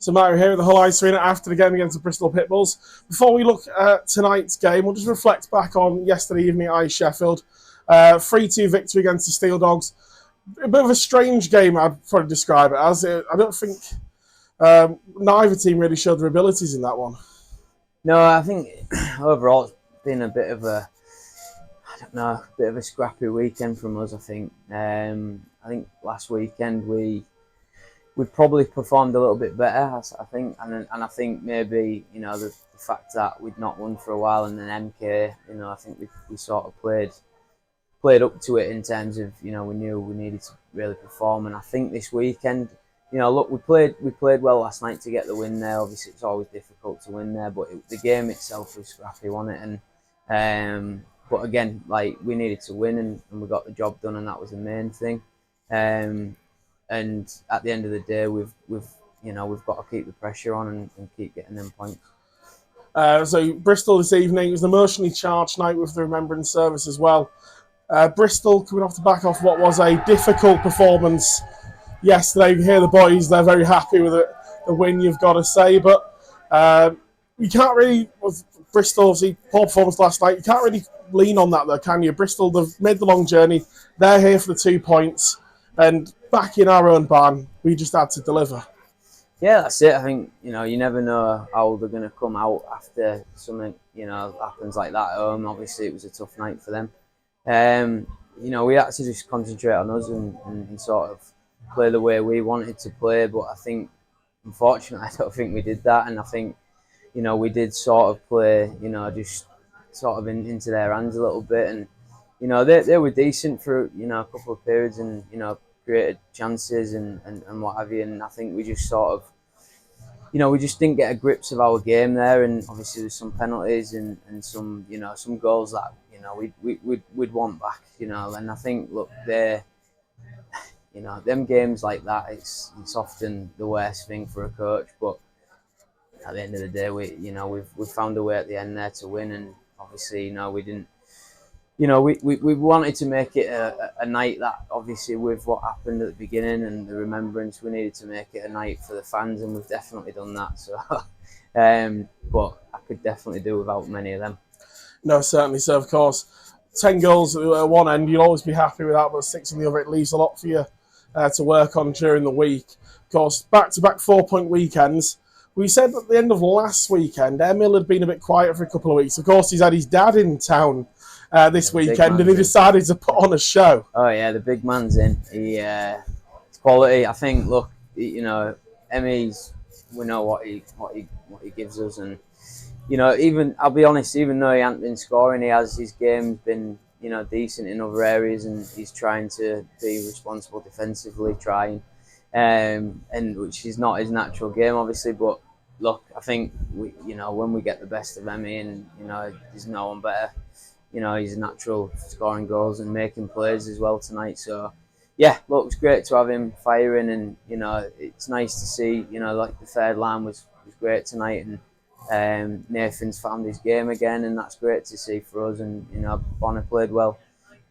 So Matty, we're here at the Hull Ice Arena after the game against the Bristol Pitbulls. Before we look at tonight's game, we'll just reflect back on yesterday evening at Ice Sheffield. 3-2 victory against the Steel Dogs. A bit of a strange game, I'd probably describe it as. I don't think neither team really showed their abilities in that one. No, I think overall it's been a bit of a, bit of a scrappy weekend from us. I think last weekend we probably performed a little bit better. I think, and I think maybe the fact that we'd not won for a while, and then MK, I think we sort of played up to it in terms of we knew we needed to really perform. And I think this weekend, look, we played well last night to get the win there. Obviously, it's always difficult to win there, but the game itself was scrappy, wasn't it? And but again, like, we needed to win, and we got the job done, and that was the main thing. And at the end of the day, we've got to keep the pressure on and keep getting them points. So Bristol this evening, it was an emotionally charged night with the remembrance service as well. Bristol coming off the back of what was a difficult performance yesterday. You hear the boys, they're very happy with it, the win, you've got to say, but you can't really, with Bristol, obviously, poor performance last night, you can't really lean on that though, can you? Bristol, they've made the long journey, they're here for the 2 points, and back in our own barn, we just had to deliver. Yeah, that's it. I think, you never know how they're going to come out after something, happens like that at home. Obviously, it was a tough night for them. We had to just concentrate on us and sort of play the way we wanted to play. But I think, unfortunately, I don't think we did that. And I think, we did sort of play, just sort of into their hands a little bit. And, they were decent for, a couple of periods and, created chances and what have you. And I think we just sort of, we just didn't get a grips of our game there. And obviously there's some penalties and some, some goals that, we'd want back, and I think, look, they're, them games like that, it's often the worst thing for a coach. But at the end of the day, we've found a way at the end there to win. And obviously, we didn't, we wanted to make it a night that, obviously, with what happened at the beginning and the remembrance, we needed to make it a night for the fans, and we've definitely done that. So, but I could definitely do without many of them. No, certainly. So, of course, 10 goals at one end, you'll always be happy with that, but 6 on the other, it leaves a lot for you to work on during the week. Of course, back-to-back 4-point weekends. We said at the end of last weekend, Emil had been a bit quiet for a couple of weeks. Of course, he's had his dad in town this weekend, and he decided to put on a show. Oh yeah, the big man's in. It's quality. I think. Look, Emmy's. We know what he gives us, and even, I'll be honest, even though he hasn't been scoring, his game's been decent in other areas, and he's trying to be responsible defensively, and which is not his natural game, obviously. But look, I think when we get the best of Emmy, and there's no one better. He's a natural scoring goals and making plays as well tonight. So, yeah, look, it's great to have him firing, and it's nice to see. Like, the third line was great tonight, and Nathan's found his game again, and that's great to see for us. And Bonner played well,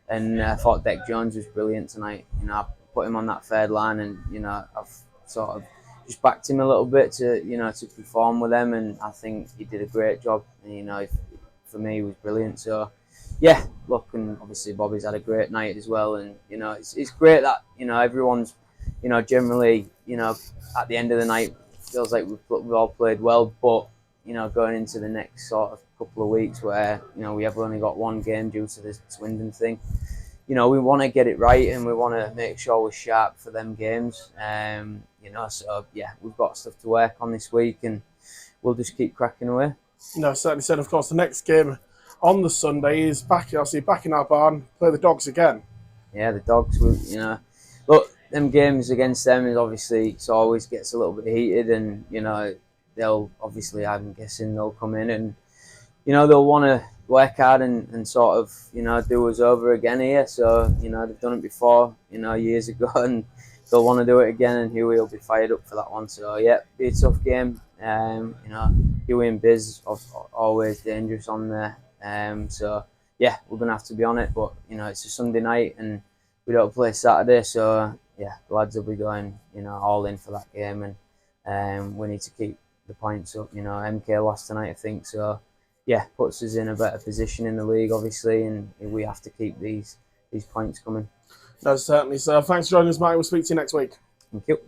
and I thought Deck Jones was brilliant tonight. I put him on that third line, and I've sort of just backed him a little bit to to perform with them, and I think he did a great job. And, for me, he was brilliant. So, yeah, look, and obviously Bobby's had a great night as well, and it's great that everyone's generally at the end of the night feels like we've all played well, but going into the next sort of couple of weeks where we have only got one game due to the Swindon thing, we want to get it right, and we want to make sure we're sharp for them games. So yeah, we've got stuff to work on this week, and we'll just keep cracking away. No, certainly said. Of course, the next game on the Sunday is back in our barn, play the Dogs again. Yeah, the Dogs, look, them games against them is obviously, it always gets a little bit heated, and they'll obviously, I'm guessing, they'll come in and they'll want to work hard and sort of do us over again here. So they've done it before years ago, and they'll want to do it again, and Huey will be fired up for that one. So yeah, be a tough game. Huey and Biz are always dangerous on there. So yeah, we're gonna have to be on it. But it's a Sunday night, and we don't play Saturday, so yeah, the lads will be going all in for that game, and We need to keep the points up. You know, MK lost tonight, I think, so yeah, puts us in a better position in the league, obviously, and we have to keep these points coming. No, certainly, sir. Thanks for joining us, Matty. We'll speak to you next week. Thank you.